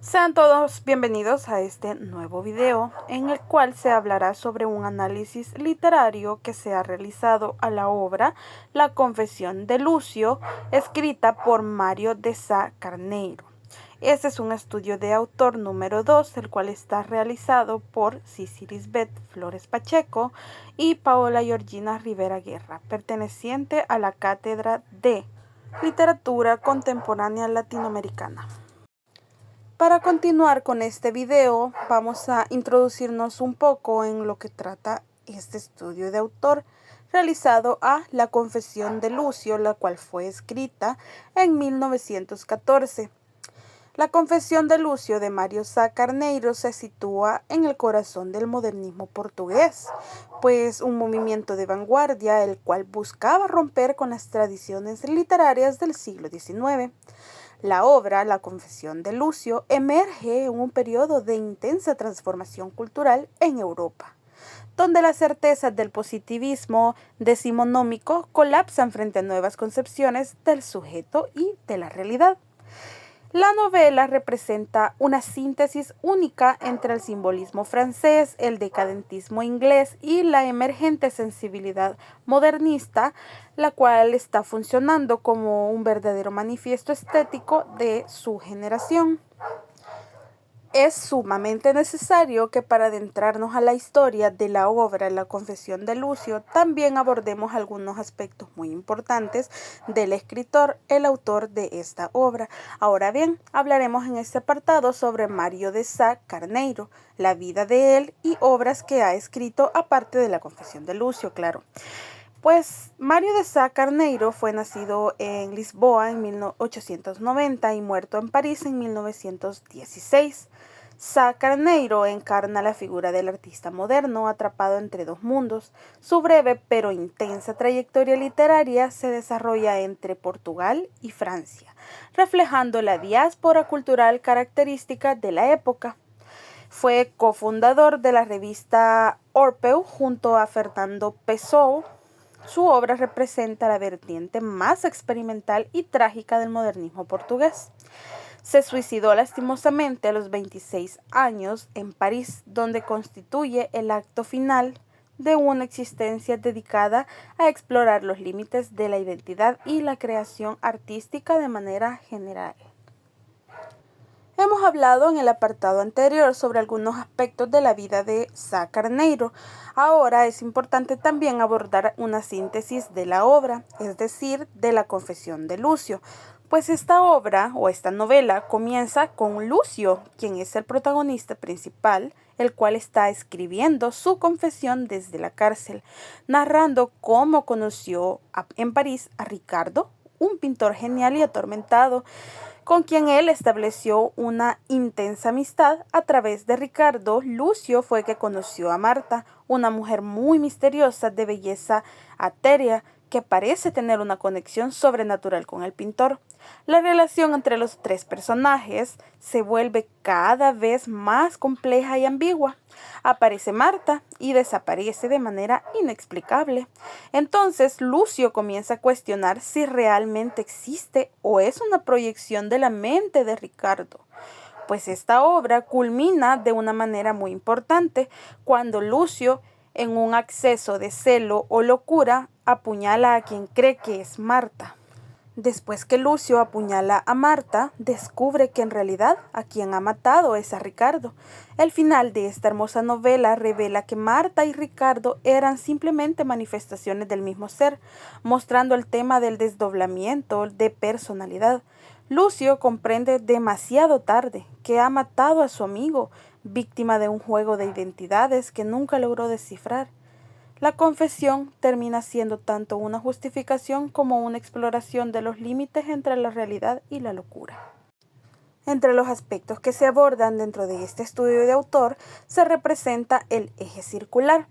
Sean todos bienvenidos a este nuevo video en el cual se hablará sobre un análisis literario que se ha realizado a la obra La Confesión de Lucio, escrita por Mário de Sá Carneiro. Este es un estudio de autor número 2, el cual está realizado por Cicilisbeth Flores Pacheco y Paola Georgina Rivera Guerra, perteneciente a la Cátedra de Literatura Contemporánea Latinoamericana. Para continuar con este video, vamos a introducirnos un poco en lo que trata este estudio de autor realizado a La Confesión de Lucio, la cual fue escrita en 1914. La Confesión de Lucio de Mário Sá Carneiro se sitúa en el corazón del modernismo portugués, pues un movimiento de vanguardia el cual buscaba romper con las tradiciones literarias del siglo XIX. La obra La Confesión de Lucio emerge en un periodo de intensa transformación cultural en Europa, donde las certezas del positivismo decimonómico colapsan frente a nuevas concepciones del sujeto y de la realidad. La novela representa una síntesis única entre el simbolismo francés, el decadentismo inglés y la emergente sensibilidad modernista, la cual está funcionando como un verdadero manifiesto estético de su generación. Es sumamente necesario que para adentrarnos a la historia de la obra La Confesión de Lucio, también abordemos algunos aspectos muy importantes del escritor, el autor de esta obra. Ahora bien, hablaremos en este apartado sobre Mário de Sá Carneiro, la vida de él y obras que ha escrito aparte de La Confesión de Lucio, claro. Pues Mário de Sá Carneiro fue nacido en Lisboa en 1890 y muerto en París en 1916. Sá Carneiro encarna la figura del artista moderno atrapado entre dos mundos. Su breve pero intensa trayectoria literaria se desarrolla entre Portugal y Francia, reflejando la diáspora cultural característica de la época. Fue cofundador de la revista Orfeu junto a Fernando Pessoa. Su obra representa la vertiente más experimental y trágica del modernismo portugués. Se suicidó lastimosamente a los 26 años en París, donde constituye el acto final de una existencia dedicada a explorar los límites de la identidad y la creación artística de manera general. Hemos hablado en el apartado anterior sobre algunos aspectos de la vida de Sá Carneiro. Ahora es importante también abordar una síntesis de la obra, es decir, de La Confesión de Lucio, pues esta obra o esta novela comienza con Lucio, quien es el protagonista principal, el cual está escribiendo su confesión desde la cárcel, narrando cómo conoció en París a Ricardo, un pintor genial y atormentado, con quien él estableció una intensa amistad. A través de Ricardo, Lucio fue que conoció a Marta, una mujer muy misteriosa de belleza etérea que parece tener una conexión sobrenatural con el pintor. La relación entre los tres personajes se vuelve cada vez más compleja y ambigua. Aparece Marta y desaparece de manera inexplicable. Entonces Lucio comienza a cuestionar si realmente existe o es una proyección de la mente de Ricardo. Pues esta obra culmina de una manera muy importante cuando Lucio, en un acceso de celo o locura, apuñala a quien cree que es Marta. Después que Lucio apuñala a Marta, descubre que en realidad a quien ha matado es a Ricardo. El final de esta hermosa novela revela que Marta y Ricardo eran simplemente manifestaciones del mismo ser, mostrando el tema del desdoblamiento de personalidad. Lucio comprende demasiado tarde que ha matado a su amigo, víctima de un juego de identidades que nunca logró descifrar. La confesión termina siendo tanto una justificación como una exploración de los límites entre la realidad y la locura. Entre los aspectos que se abordan dentro de este estudio de autor se representa el eje circular,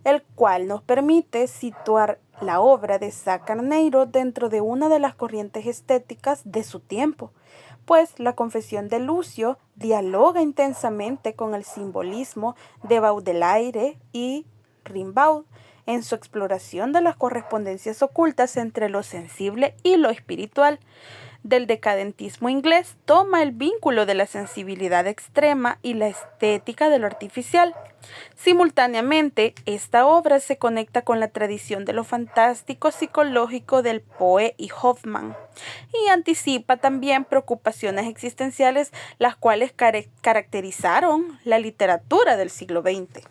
el cual nos permite situar la obra de Sá Carneiro dentro de una de las corrientes estéticas de su tiempo, pues La Confesión de Lucio dialoga intensamente con el simbolismo de Baudelaire y Rimbaud en su exploración de las correspondencias ocultas entre lo sensible y lo espiritual. del decadentismo inglés, toma el vínculo de la sensibilidad extrema y la estética de lo artificial. Simultáneamente, esta obra se conecta con la tradición de lo fantástico psicológico del Poe y Hoffman y anticipa también preocupaciones existenciales las cuales caracterizaron la literatura del siglo XX.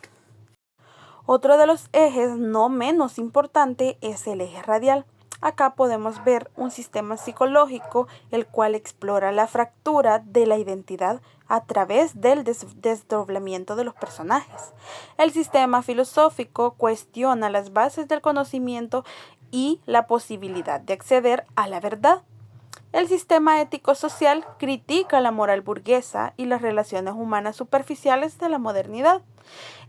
Otro de los ejes no menos importante es el eje radial. Acá podemos ver un sistema psicológico el cual explora la fractura de la identidad a través del desdoblamiento de los personajes. El sistema filosófico cuestiona las bases del conocimiento y la posibilidad de acceder a la verdad. El sistema ético-social critica la moral burguesa y las relaciones humanas superficiales de la modernidad.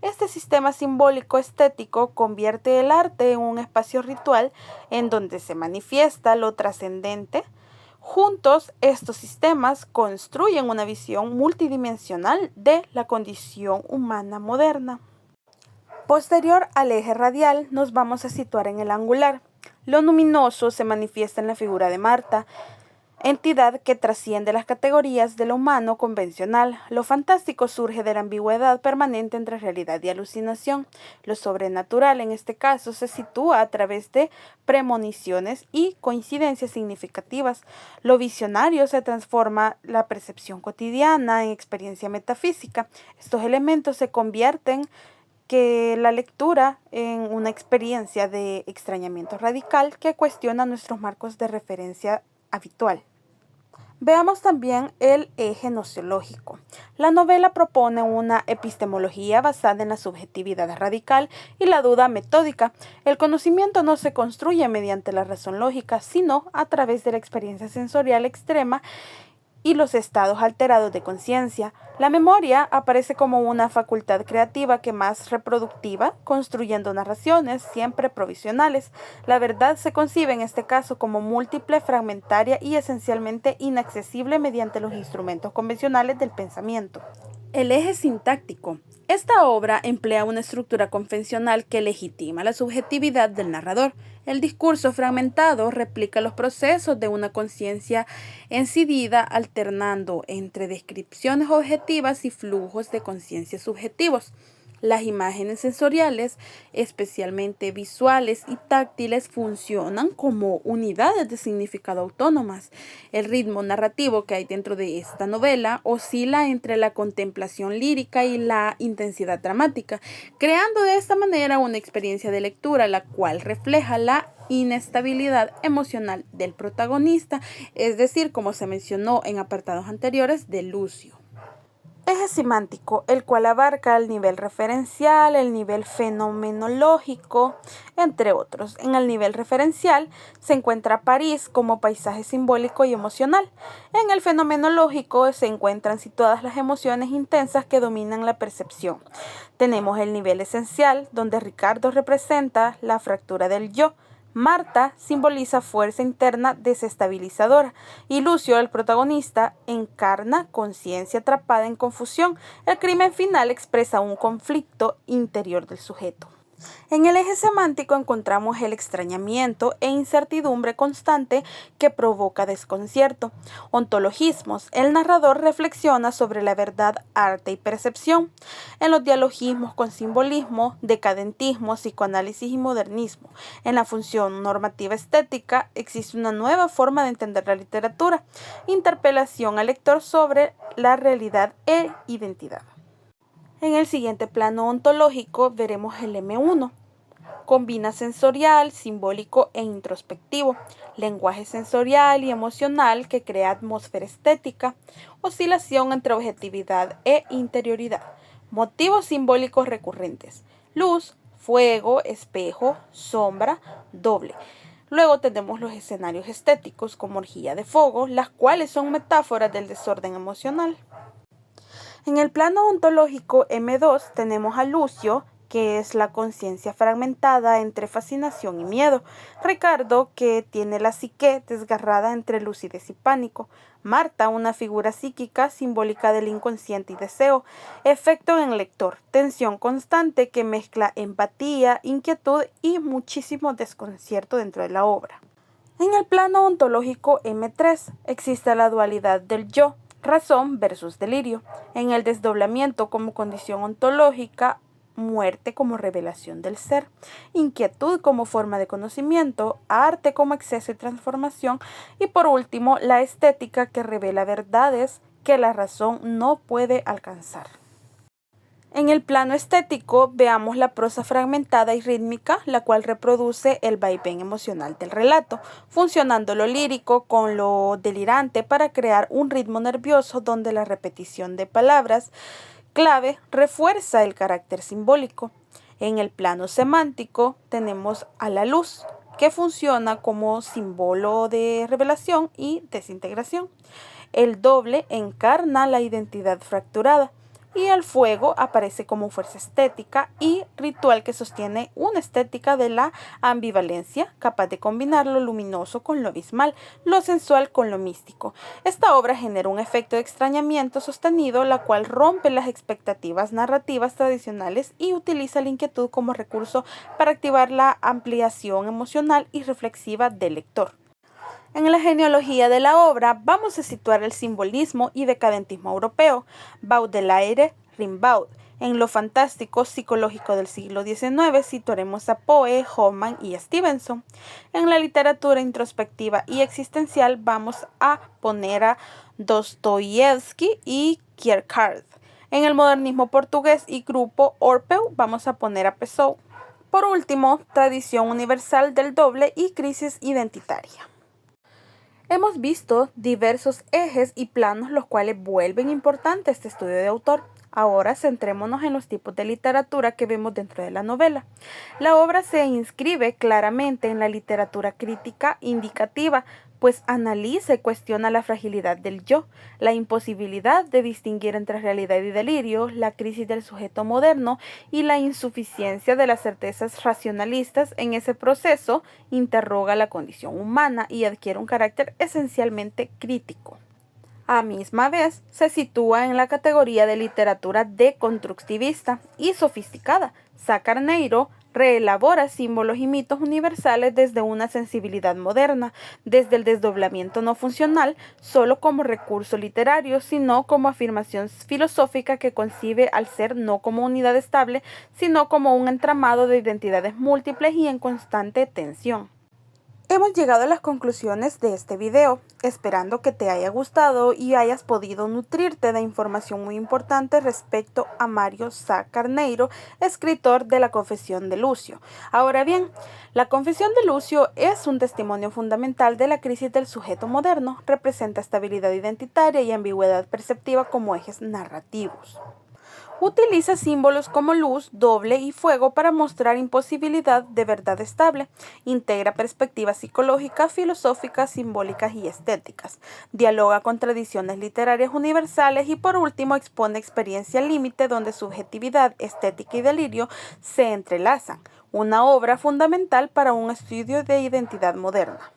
Este sistema simbólico estético convierte el arte en un espacio ritual en donde se manifiesta lo trascendente. Juntos, estos sistemas construyen una visión multidimensional de la condición humana moderna. Posterior al eje radial, nos vamos a situar en el angular. Lo luminoso se manifiesta en la figura de Marta, entidad que trasciende las categorías de lo humano convencional. Lo fantástico surge de la ambigüedad permanente entre realidad y alucinación. Lo sobrenatural, en este caso, se sitúa a través de premoniciones y coincidencias significativas. Lo visionario se transforma la percepción cotidiana en experiencia metafísica. Estos elementos se convierten que la lectura en una experiencia de extrañamiento radical que cuestiona nuestros marcos de referencia habitual. Veamos también el eje nociológico. La novela propone una epistemología basada en la subjetividad radical y la duda metódica. El conocimiento no se construye mediante la razón lógica, sino a través de la experiencia sensorial extrema y los estados alterados de conciencia. La memoria aparece como una facultad creativa que más reproductiva, construyendo narraciones siempre provisionales. La verdad se concibe en este caso como múltiple, fragmentaria y esencialmente inaccesible mediante los instrumentos convencionales del pensamiento. El eje sintáctico. Esta obra emplea una estructura convencional que legitima la subjetividad del narrador. El discurso fragmentado replica los procesos de una conciencia encidida, alternando entre descripciones objetivas y flujos de conciencia subjetivos. Las imágenes sensoriales, especialmente visuales y táctiles, funcionan como unidades de significado autónomas. El ritmo narrativo que hay dentro de esta novela oscila entre la contemplación lírica y la intensidad dramática, creando de esta manera una experiencia de lectura la cual refleja la inestabilidad emocional del protagonista, es decir, como se mencionó en apartados anteriores, de Lucio. Eje semántico, el cual abarca el nivel referencial, el nivel fenomenológico, entre otros. En el nivel referencial se encuentra París como paisaje simbólico y emocional. En el fenomenológico se encuentran situadas las emociones intensas que dominan la percepción. Tenemos el nivel esencial, donde Ricardo representa la fractura del yo. Marta simboliza fuerza interna desestabilizadora y Lucio, el protagonista, encarna conciencia atrapada en confusión. El crimen final expresa un conflicto interior del sujeto. En el eje semántico encontramos el extrañamiento e incertidumbre constante que provoca desconcierto. Ontologismos. El narrador reflexiona sobre la verdad, arte y percepción. En los dialogismos con simbolismo, decadentismo, psicoanálisis y modernismo. En la función normativa estética existe una nueva forma de entender la literatura. Interpelación al lector sobre la realidad e identidad. En el siguiente plano ontológico veremos el M1. Combina sensorial, simbólico e introspectivo, lenguaje sensorial y emocional que crea atmósfera estética, oscilación entre objetividad e interioridad, motivos simbólicos recurrentes, luz, fuego, espejo, sombra, doble. Luego tenemos los escenarios estéticos como orgía de fuego, las cuales son metáforas del desorden emocional. En el plano ontológico M2 tenemos a Lucio, que es la conciencia fragmentada entre fascinación y miedo. Ricardo, que tiene la psique desgarrada entre lucidez y pánico. Marta, una figura psíquica simbólica del inconsciente y deseo. Efecto en el lector, tensión constante que mezcla empatía, inquietud y muchísimo desconcierto dentro de la obra. En el plano ontológico M3 existe la dualidad del yo, razón versus delirio. En el desdoblamiento como condición ontológica, muerte como revelación del ser, inquietud como forma de conocimiento, arte como exceso y transformación, y por último, la estética que revela verdades que la razón no puede alcanzar. En el plano estético, veamos la prosa fragmentada y rítmica, la cual reproduce el vaivén emocional del relato, funcionando lo lírico con lo delirante para crear un ritmo nervioso donde la repetición de palabras clave refuerza el carácter simbólico. En el plano semántico tenemos a la luz, que funciona como símbolo de revelación y desintegración. El doble encarna la identidad fracturada y el fuego aparece como fuerza estética y ritual que sostiene una estética de la ambivalencia, capaz de combinar lo luminoso con lo abismal, lo sensual con lo místico. Esta obra genera un efecto de extrañamiento sostenido, la cual rompe las expectativas narrativas tradicionales y utiliza la inquietud como recurso para activar la ampliación emocional y reflexiva del lector. En la genealogía de la obra vamos a situar el simbolismo y decadentismo europeo, Baudelaire, Rimbaud. En lo fantástico psicológico del siglo XIX situaremos a Poe, Hoffmann y Stevenson. En la literatura introspectiva y existencial vamos a poner a Dostoyevsky y Kierkegaard. En el modernismo portugués y grupo Orpeu vamos a poner a Pessoa. Por último, tradición universal del doble y crisis identitaria. Hemos visto diversos ejes y planos los cuales vuelven importante este estudio de autor. Ahora centrémonos en los tipos de literatura que vemos dentro de la novela. La obra se inscribe claramente en la literatura crítica indicativa, pues analiza y cuestiona la fragilidad del yo, la imposibilidad de distinguir entre realidad y delirio, la crisis del sujeto moderno y la insuficiencia de las certezas racionalistas. En ese proceso interroga la condición humana y adquiere un carácter esencialmente crítico. A misma vez, se sitúa en la categoría de literatura deconstructivista y sofisticada. Sá Carneiro reelabora símbolos y mitos universales desde una sensibilidad moderna, desde el desdoblamiento no funcional, solo como recurso literario, sino como afirmación filosófica que concibe al ser no como unidad estable, sino como un entramado de identidades múltiples y en constante tensión. Hemos llegado a las conclusiones de este video, esperando que te haya gustado y hayas podido nutrirte de información muy importante respecto a Mário Sá Carneiro, escritor de La Confesión de Lucio. Ahora bien, La Confesión de Lucio es un testimonio fundamental de la crisis del sujeto moderno, representa estabilidad identitaria y ambigüedad perceptiva como ejes narrativos. Utiliza símbolos como luz, doble y fuego para mostrar imposibilidad de verdad estable. Integra perspectivas psicológicas, filosóficas, simbólicas y estéticas. Dialoga con tradiciones literarias universales y por último expone experiencia límite donde subjetividad, estética y delirio se entrelazan. Una obra fundamental para un estudio de identidad moderna.